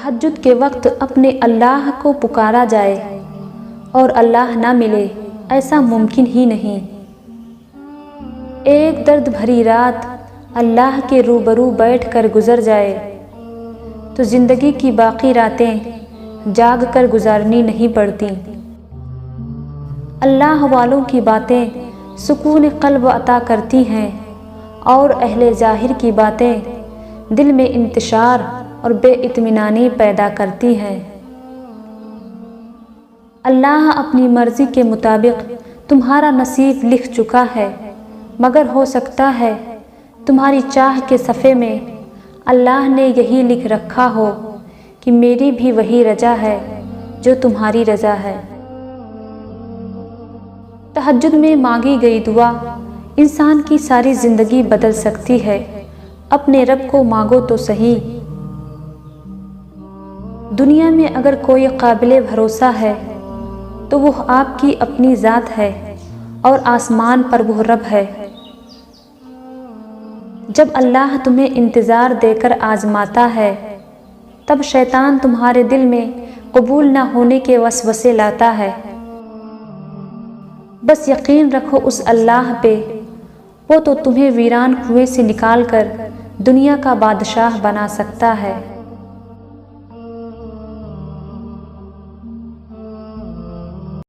تہجد کے وقت اپنے اللہ کو پکارا جائے اور اللہ نہ ملے، ایسا ممکن ہی نہیں۔ ایک درد بھری رات اللہ کے روبرو بیٹھ کر گزر جائے تو زندگی کی باقی راتیں جاگ کر گزارنی نہیں پڑتی۔ اللہ والوں کی باتیں سکون قلب عطا کرتی ہیں اور اہل ظاہر کی باتیں دل میں انتشار اور بے اطمینانی پیدا کرتی ہیں۔ اللہ اپنی مرضی کے مطابق تمہارا نصیب لکھ چکا ہے، مگر ہو سکتا ہے تمہاری چاہ کے صفحے میں اللہ نے یہی لکھ رکھا ہو کہ میری بھی وہی رضا ہے جو تمہاری رضا ہے۔ تہجد میں مانگی گئی دعا انسان کی ساری زندگی بدل سکتی ہے۔ اپنے رب کو مانگو تو صحیح۔ دنیا میں اگر کوئی قابل بھروسہ ہے تو وہ آپ کی اپنی ذات ہے اور آسمان پر وہ رب ہے۔ جب اللہ تمہیں انتظار دے کر آزماتا ہے تب شیطان تمہارے دل میں قبول نہ ہونے کے وسوسے لاتا ہے۔ بس یقین رکھو اس اللہ پہ، وہ تو تمہیں ویران کنویں سے نکال کر دنیا کا بادشاہ بنا سکتا ہے۔